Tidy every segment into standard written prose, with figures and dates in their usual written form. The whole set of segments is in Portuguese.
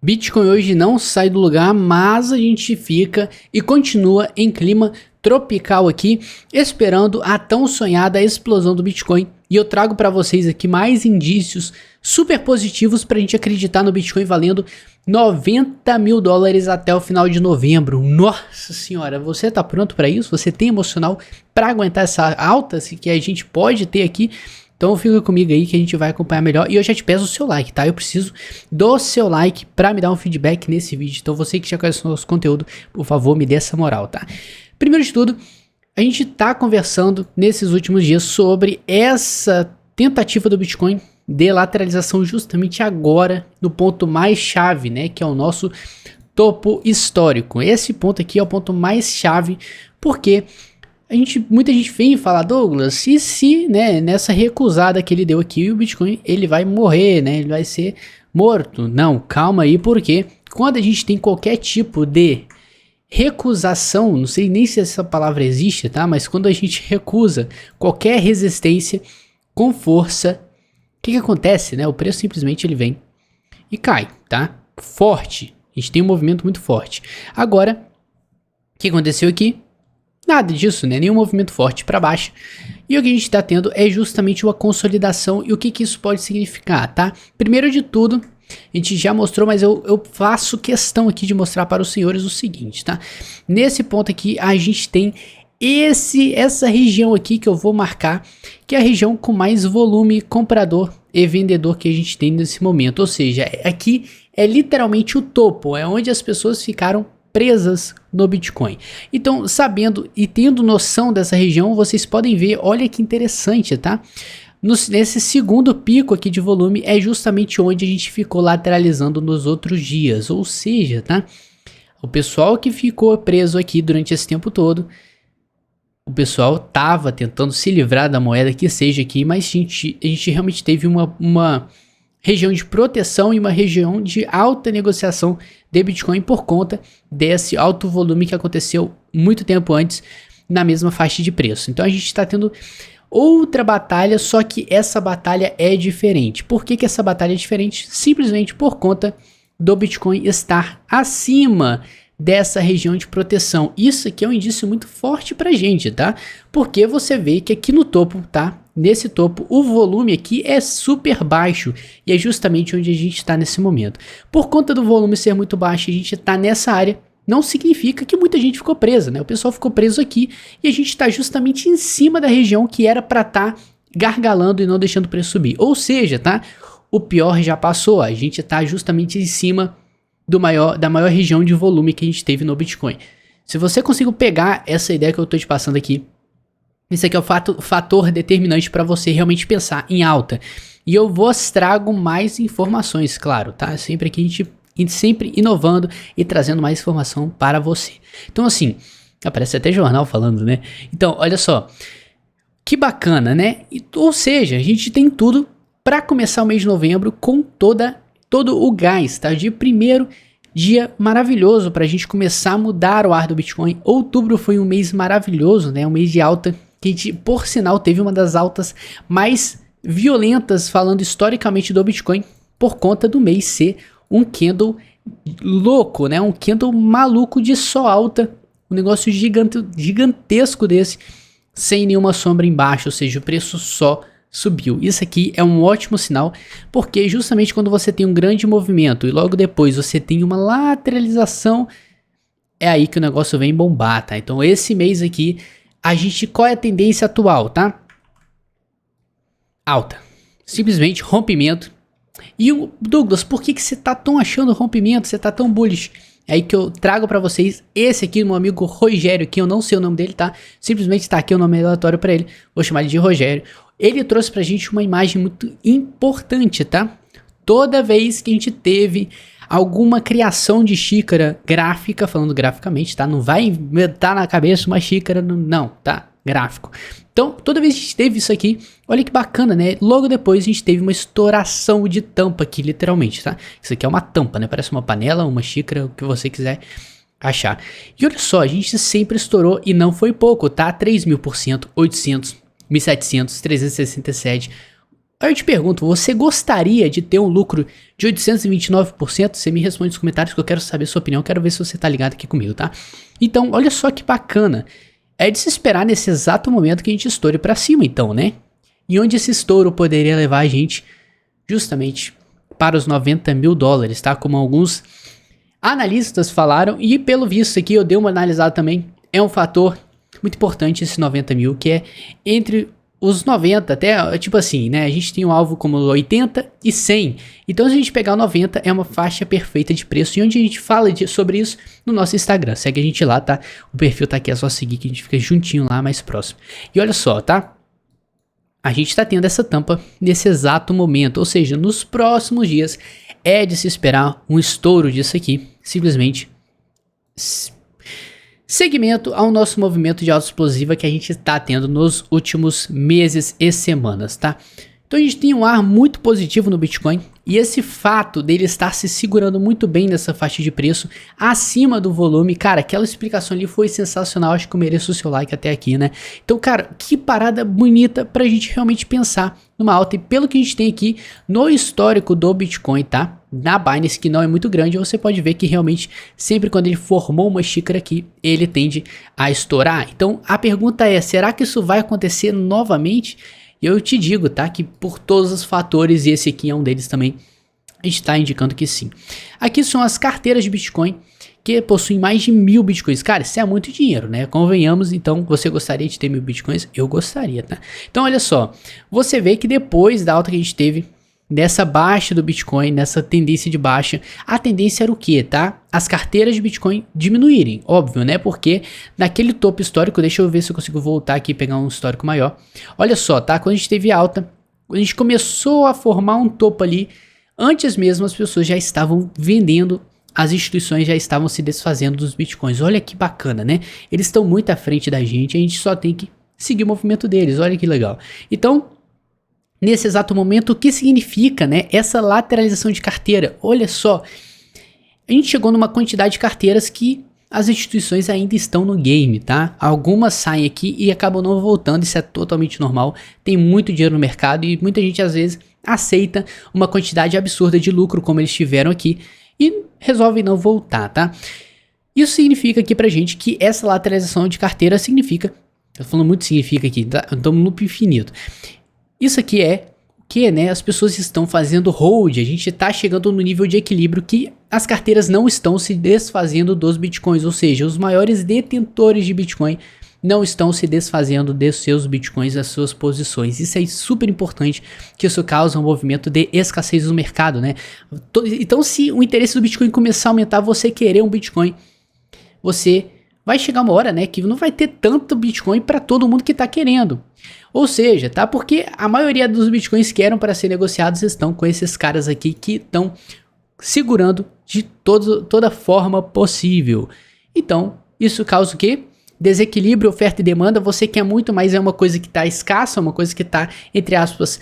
Bitcoin hoje não sai do lugar, mas a gente fica e continua em clima tropical aqui, esperando a tão sonhada explosão do Bitcoin. E eu trago para vocês aqui mais indícios super positivos para a gente acreditar no Bitcoin valendo 90 mil dólares até o final de novembro. Nossa senhora, você tá pronto para isso? Você tem emocional para aguentar essa alta que a gente pode ter aqui? Então fica comigo aí que a gente vai acompanhar melhor. E eu já te peço o seu like, tá? Eu preciso do seu like pra me dar um feedback nesse vídeo. Então você que já conhece o nosso conteúdo, por favor, me dê essa moral, tá? Primeiro de tudo, a gente tá conversando nesses últimos dias sobre essa tentativa do Bitcoin de lateralização justamente agora, no ponto mais chave, né? Que é o nosso topo histórico. Esse ponto aqui é o ponto mais chave, porque muita gente vem falar, Douglas, se né, nessa recusada que ele deu aqui, o Bitcoin ele vai morrer, né? Ele vai ser morto. Não, calma aí, porque quando a gente tem qualquer tipo de recusação, não sei nem se essa palavra existe, tá? Mas quando a gente recusa qualquer resistência com força, o que acontece, né? O preço simplesmente ele vem e cai, tá? Forte. A gente tem um movimento muito forte. Agora, o que aconteceu aqui? Nada disso, né? Nenhum movimento forte para baixo. E o que a gente está tendo é justamente uma consolidação. E o que isso pode significar, tá? Primeiro de tudo, a gente já mostrou, mas eu faço questão aqui de mostrar para os senhores o seguinte, tá? Nesse ponto aqui, a gente tem essa região aqui que eu vou marcar, que é a região com mais volume comprador e vendedor que a gente tem nesse momento. Ou seja, aqui é literalmente o topo, é onde as pessoas ficaram presas no Bitcoin. Então, sabendo e tendo noção dessa região, vocês podem ver, olha que interessante, tá? Nesse segundo pico aqui de volume é justamente onde a gente ficou lateralizando nos outros dias, ou seja, tá? O pessoal que ficou preso aqui durante esse tempo todo, o pessoal tava tentando se livrar da moeda que seja aqui, mas a gente realmente teve uma região de proteção e uma região de alta negociação de Bitcoin por conta desse alto volume que aconteceu muito tempo antes na mesma faixa de preço. Então a gente está tendo outra batalha, só que essa batalha é diferente. Por que essa batalha é diferente? Simplesmente por conta do Bitcoin estar acima dessa região de proteção. Isso aqui é um indício muito forte pra gente, tá? Porque você vê que aqui no topo, tá? Nesse topo, o volume aqui é super baixo e é justamente onde a gente está nesse momento. Por conta do volume ser muito baixo, a gente está nessa área, não significa que muita gente ficou presa, né? O pessoal ficou preso aqui e a gente está justamente em cima da região que era para estar gargalando e não deixando o preço subir. Ou seja, tá? O pior já passou, a gente está justamente em cima da maior região de volume que a gente teve no Bitcoin. Se você conseguir pegar essa ideia que eu estou te passando aqui, esse aqui é o fator determinante para você realmente pensar em alta. E eu vos trago mais informações, claro, tá? Sempre aqui a gente sempre inovando e trazendo mais informação para você. Então assim, aparece até jornal falando, né? Então, olha só, que bacana, né? Ou seja, a gente tem tudo para começar o mês de novembro com todo o gás, tá? Dia maravilhoso para a gente começar a mudar o ar do Bitcoin. Outubro foi um mês maravilhoso, né? Um mês de alta que a gente, por sinal, teve uma das altas mais violentas falando historicamente do Bitcoin por conta do mês ser um candle louco, né? Um candle maluco de só alta, um negócio gigantesco desse, sem nenhuma sombra embaixo, ou seja, o preço só subiu. Isso aqui é um ótimo sinal, porque justamente quando você tem um grande movimento e logo depois você tem uma lateralização, é aí que o negócio vem bombar, tá? Então esse mês aqui, qual é a tendência atual, tá? Alta. Simplesmente rompimento. E o Douglas, por que você tá tão achando rompimento? Você tá tão bullish? É aí que eu trago pra vocês esse aqui, meu amigo Rogério, que eu não sei o nome dele, tá? Simplesmente tá aqui o nome aleatório pra ele. Vou chamar ele de Rogério. Ele trouxe pra gente uma imagem muito importante, tá? Toda vez que a gente teve alguma criação de xícara gráfica, falando graficamente, tá? Não vai inventar na cabeça uma xícara, não, tá? Gráfico. Então, toda vez que a gente teve isso aqui, olha que bacana, né? Logo depois a gente teve uma estouração de tampa aqui, literalmente, tá? Isso aqui é uma tampa, né? Parece uma panela, uma xícara, o que você quiser achar. E olha só, a gente sempre estourou e não foi pouco, tá? 3.000%, 800, 1.700, 367, Aí eu te pergunto, você gostaria de ter um lucro de 829%? Você me responde nos comentários que eu quero saber a sua opinião, quero ver se você tá ligado aqui comigo, tá? Então, olha só que bacana. É de se esperar nesse exato momento que a gente estoure pra cima, então, né? E onde esse estouro poderia levar a gente justamente para os 90 mil dólares, tá? Como alguns analistas falaram, e pelo visto aqui eu dei uma analisada também, é um fator muito importante esse 90 mil, que é entre os 90 até, tipo assim, né? A gente tem um alvo como 80 e 100. Então, se a gente pegar o 90, é uma faixa perfeita de preço. E onde a gente fala sobre isso? No nosso Instagram. Segue a gente lá, tá? O perfil tá aqui, é só seguir que a gente fica juntinho lá, mais próximo. E olha só, tá? A gente tá tendo essa tampa nesse exato momento. Ou seja, nos próximos dias é de se esperar um estouro disso aqui. Simplesmente segmento ao nosso movimento de alta explosiva que a gente está tendo nos últimos meses e semanas, tá? Então a gente tem um ar muito positivo no Bitcoin e esse fato dele estar se segurando muito bem nessa faixa de preço acima do volume, cara, aquela explicação ali foi sensacional, acho que eu mereço o seu like até aqui, né? Então, cara, que parada bonita pra gente realmente pensar numa alta e pelo que a gente tem aqui no histórico do Bitcoin, tá? Na Binance, que não é muito grande, você pode ver que realmente sempre quando ele formou uma xícara aqui, ele tende a estourar. Então a pergunta é, será que isso vai acontecer novamente? E eu te digo, tá, que por todos os fatores, e esse aqui é um deles também, a gente está indicando que sim. Aqui são as carteiras de Bitcoin que possuem mais de 1000 Bitcoins. Cara, isso é muito dinheiro, né? Convenhamos, então, você gostaria de ter 1000 Bitcoins? Eu gostaria, tá? Então, olha só, você vê que depois da alta que a gente teve, nessa baixa do Bitcoin, nessa tendência de baixa, a tendência era o que, tá? As carteiras de Bitcoin diminuírem, óbvio, né? Porque naquele topo histórico, deixa eu ver se eu consigo voltar aqui e pegar um histórico maior. Olha só, tá? Quando a gente teve alta, quando a gente começou a formar um topo ali, antes mesmo as pessoas já estavam vendendo, as instituições já estavam se desfazendo dos Bitcoins. Olha que bacana, né? Eles estão muito à frente da gente, a gente só tem que seguir o movimento deles, olha que legal. Então, nesse exato momento, o que significa, né, essa lateralização de carteira? Olha só, a gente chegou numa quantidade de carteiras que as instituições ainda estão no game, tá? Algumas saem aqui e acabam não voltando, isso é totalmente normal. Tem muito dinheiro no mercado e muita gente às vezes aceita uma quantidade absurda de lucro como eles tiveram aqui e resolve não voltar, tá? Isso significa aqui pra gente que essa lateralização de carteira significa, eu tô falando muito significa aqui, tá? Eu tô no loop infinito. Isso aqui é o que, né? As pessoas estão fazendo hold, a gente está chegando no nível de equilíbrio que as carteiras não estão se desfazendo dos bitcoins, ou seja, os maiores detentores de bitcoin não estão se desfazendo dos seus bitcoins, das suas posições. Isso é super importante, que isso causa um movimento de escassez no mercado, né? Então, se o interesse do bitcoin começar a aumentar, você querer um bitcoin, você vai chegar uma hora, né, que não vai ter tanto bitcoin para todo mundo que está querendo. Ou seja, tá? Porque a maioria dos bitcoins que eram para ser negociados estão com esses caras aqui que estão segurando de toda forma possível. Então, isso causa o quê? Desequilíbrio, oferta e demanda. Você quer muito, mas é uma coisa que está escassa, uma coisa que está, entre aspas,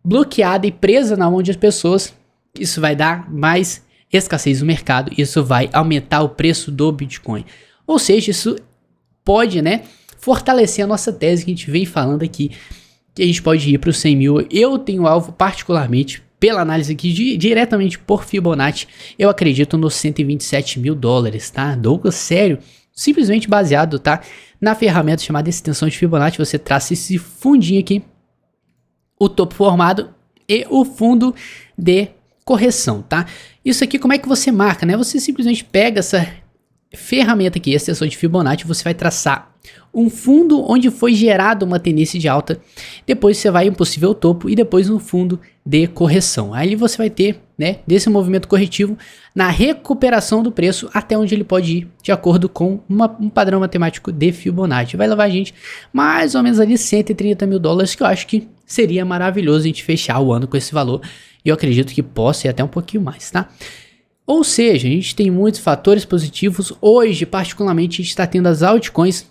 bloqueada e presa na mão das pessoas. Isso vai dar mais escassez no mercado. Isso vai aumentar o preço do Bitcoin. Ou seja, isso pode, né, fortalecer a nossa tese que a gente vem falando aqui, que a gente pode ir para os 100 mil. Eu tenho alvo particularmente, pela análise aqui, diretamente por Fibonacci, eu acredito nos 127 mil dólares, tá? Douglas, sério, simplesmente baseado, tá, na ferramenta chamada extensão de Fibonacci, você traça esse fundinho aqui, o topo formado e o fundo de correção, tá? Isso aqui como é que você marca, né? Você simplesmente pega essa ferramenta aqui, extensão de Fibonacci, você vai traçar um fundo onde foi gerada uma tendência de alta, depois você vai em um possível topo e depois um fundo de correção. Aí você vai ter, né, desse movimento corretivo na recuperação do preço até onde ele pode ir, de acordo com um padrão matemático de Fibonacci. Vai levar a gente mais ou menos ali 130 mil dólares, que eu acho que seria maravilhoso a gente fechar o ano com esse valor, e eu acredito que possa ir até um pouquinho mais, tá? Ou seja, a gente tem muitos fatores positivos. Hoje, particularmente, a gente está tendo as altcoins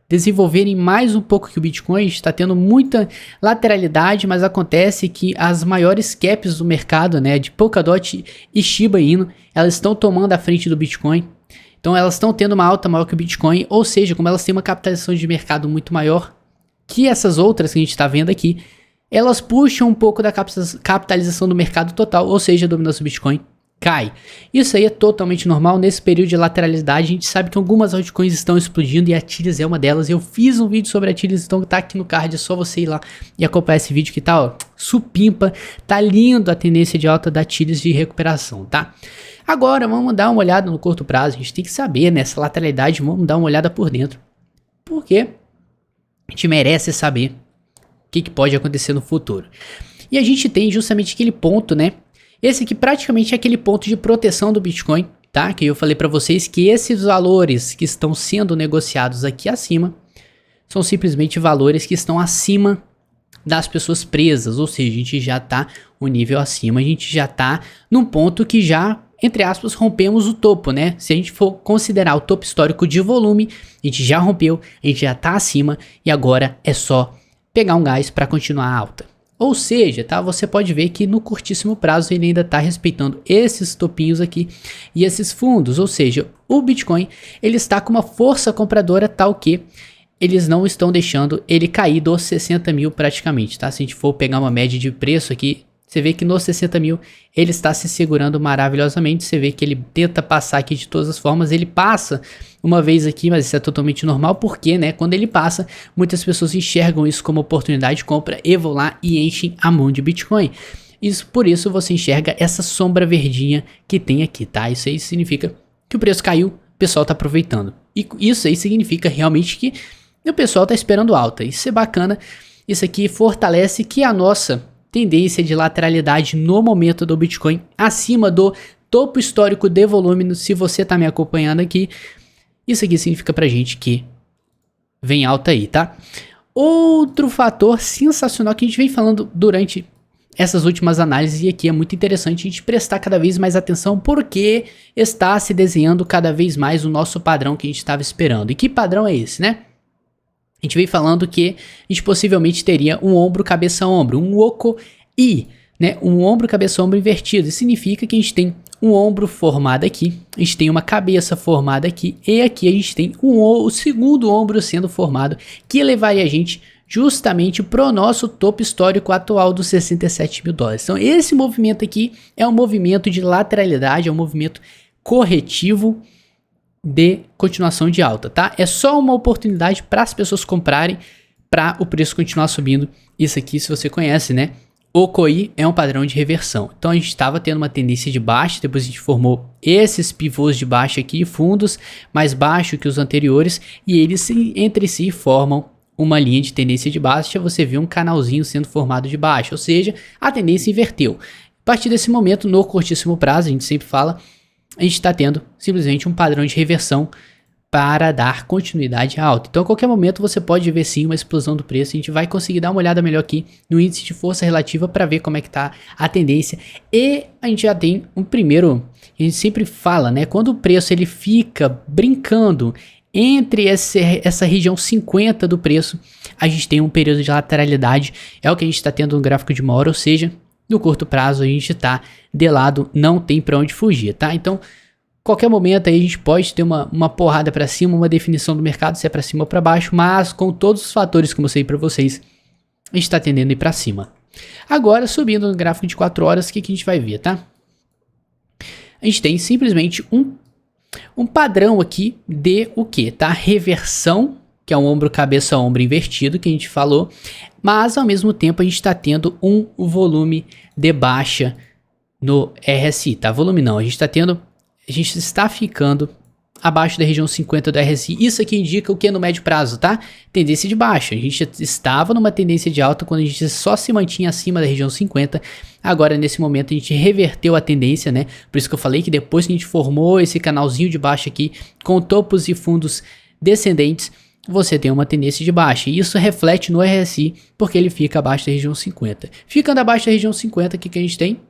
desenvolverem mais um pouco que o Bitcoin. A gente está tendo muita lateralidade, mas acontece que as maiores caps do mercado, né, de Polkadot e Shiba Inu, elas estão tomando a frente do Bitcoin. Então elas estão tendo uma alta maior que o Bitcoin, ou seja, como elas têm uma capitalização de mercado muito maior que essas outras que a gente está vendo aqui, elas puxam um pouco da capitalização do mercado total, ou seja, a dominância do Bitcoin cai. Isso aí é totalmente normal. Nesse período de lateralidade, a gente sabe que algumas altcoins estão explodindo e a Tilis é uma delas. Eu fiz um vídeo sobre a Tilis, então tá aqui no card, é só você ir lá e acompanhar esse vídeo que tá, ó, supimpa, tá lindo a tendência de alta da Tilis de recuperação, tá? Agora, vamos dar uma olhada no curto prazo, a gente tem que saber, né, essa lateralidade, vamos dar uma olhada por dentro, porque a gente merece saber o que pode acontecer no futuro. E a gente tem justamente aquele ponto, né? Esse aqui praticamente é aquele ponto de proteção do Bitcoin, tá? Que eu falei para vocês que esses valores que estão sendo negociados aqui acima são simplesmente valores que estão acima das pessoas presas, ou seja, a gente já tá um nível acima, a gente já tá num ponto que já, entre aspas, rompemos o topo, né? Se a gente for considerar o topo histórico de volume, a gente já rompeu, a gente já tá acima e agora é só pegar um gás para continuar alta. Ou seja, tá, você pode ver que no curtíssimo prazo ele ainda está respeitando esses topinhos aqui e esses fundos, ou seja, o Bitcoin ele está com uma força compradora tal que eles não estão deixando ele cair dos 60 mil praticamente, tá? Se a gente for pegar uma média de preço aqui, você vê que nos 60 mil ele está se segurando maravilhosamente, você vê que ele tenta passar aqui de todas as formas, ele passa uma vez aqui, mas isso é totalmente normal, porque, né, quando ele passa, muitas pessoas enxergam isso como oportunidade de compra e vão lá e enchem a mão de Bitcoin. Por isso você enxerga essa sombra verdinha que tem aqui, tá? Isso aí significa que o preço caiu, o pessoal tá aproveitando. E isso aí significa realmente que o pessoal tá esperando alta. Isso é bacana, isso aqui fortalece que a nossa tendência de lateralidade no momento do Bitcoin acima do topo histórico de volume, se você tá me acompanhando aqui, isso aqui significa pra gente que vem alta aí, tá? Outro fator sensacional que a gente vem falando durante essas últimas análises, e aqui é muito interessante a gente prestar cada vez mais atenção, porque está se desenhando cada vez mais o nosso padrão que a gente estava esperando. E que padrão é esse, né? A gente vem falando que a gente possivelmente teria um ombro, cabeça, ombro, um Oko-I, né? Um ombro, cabeça, ombro invertido. Isso significa que a gente tem um ombro formado aqui, a gente tem uma cabeça formada aqui, e aqui a gente tem o segundo ombro sendo formado, que levaria a gente justamente pro nosso topo histórico atual dos 67 mil dólares. Então esse movimento aqui é um movimento de lateralidade, é um movimento corretivo de continuação de alta, tá? É só uma oportunidade para as pessoas comprarem, para o preço continuar subindo. Isso aqui, se você conhece, né? O COI é um padrão de reversão. Então a gente estava tendo uma tendência de baixa, depois a gente formou esses pivôs de baixa aqui, fundos mais baixo que os anteriores, e eles entre si formam uma linha de tendência de baixa. Você vê um canalzinho sendo formado de baixa, ou seja, a tendência inverteu. A partir desse momento, no curtíssimo prazo, a gente sempre fala, a gente está tendo simplesmente um padrão de reversão para dar continuidade à alta. Então a qualquer momento você pode ver sim uma explosão do preço. A gente vai conseguir dar uma olhada melhor aqui no índice de força relativa para ver como é que está a tendência. E a gente já tem um primeiro, a gente sempre fala, né, quando o preço ele fica brincando entre essa região 50 do preço, a gente tem um período de lateralidade, é o que a gente está tendo no gráfico de uma hora, ou seja, no curto prazo a gente está de lado, não tem para onde fugir, tá? Então qualquer momento aí a gente pode ter uma porrada para cima, uma definição do mercado, se é para cima ou para baixo, mas com todos os fatores que eu mostrei para vocês, a gente está tendendo a ir para cima. Agora, subindo no gráfico de 4 horas, o que a gente vai ver, tá? A gente tem simplesmente um padrão aqui de o que, tá? Reversão, que é um ombro, cabeça, ombro invertido, que a gente falou, mas ao mesmo tempo a gente está tendo um volume de baixa no RSI, tá? Volume não, a gente está ficando abaixo da região 50 do RSI. Isso aqui indica o que no médio prazo, tá? Tendência de baixa. A gente estava numa tendência de alta quando a gente só se mantinha acima da região 50. Agora, nesse momento, a gente reverteu a tendência, né? Por isso que eu falei que depois que a gente formou esse canalzinho de baixa aqui, com topos e fundos descendentes, você tem uma tendência de baixa. E isso reflete no RSI, porque ele fica abaixo da região 50. Ficando abaixo da região 50, o que a gente tem?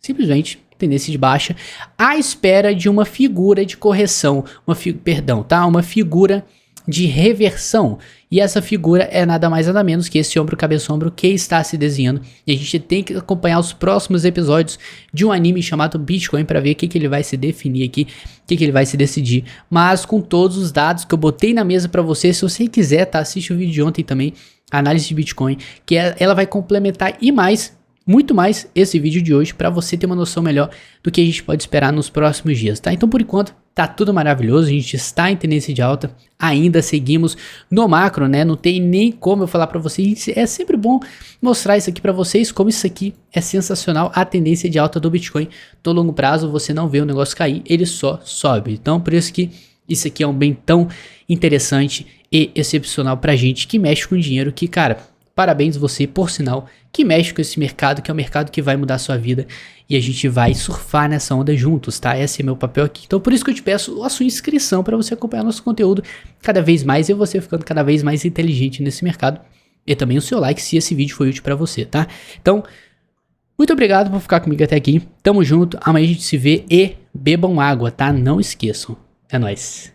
Simplesmente tendência de baixa, à espera de uma figura de correção, uma figura de reversão. E essa figura é nada mais nada menos que esse ombro cabeça ombro que está se desenhando. E a gente tem que acompanhar os próximos episódios de um anime chamado Bitcoin para ver o que ele vai se definir aqui, o que ele vai se decidir. Mas com todos os dados que eu botei na mesa para você, se você quiser, tá, assiste o vídeo de ontem também, a análise de Bitcoin, que ela vai complementar e mais, muito mais esse vídeo de hoje para você ter uma noção melhor do que a gente pode esperar nos próximos dias, tá? Então por enquanto tá tudo maravilhoso, a gente está em tendência de alta, ainda seguimos no macro, né? Não tem nem como eu falar para vocês, é sempre bom mostrar isso aqui para vocês, como isso aqui é sensacional, a tendência de alta do Bitcoin. No longo prazo você não vê o negócio cair, ele só sobe. Então por isso que isso aqui é um bem tão interessante e excepcional pra gente que mexe com dinheiro, que cara, parabéns você, por sinal, que mexe com esse mercado, que é um mercado que vai mudar a sua vida e a gente vai surfar nessa onda juntos, tá? Esse é meu papel aqui. Então por isso que eu te peço a sua inscrição para você acompanhar nosso conteúdo cada vez mais e você ficando cada vez mais inteligente nesse mercado. E também o seu like se esse vídeo foi útil para você, tá? Então, muito obrigado por ficar comigo até aqui. Tamo junto, amanhã a gente se vê e bebam água, tá? Não esqueçam. É nóis.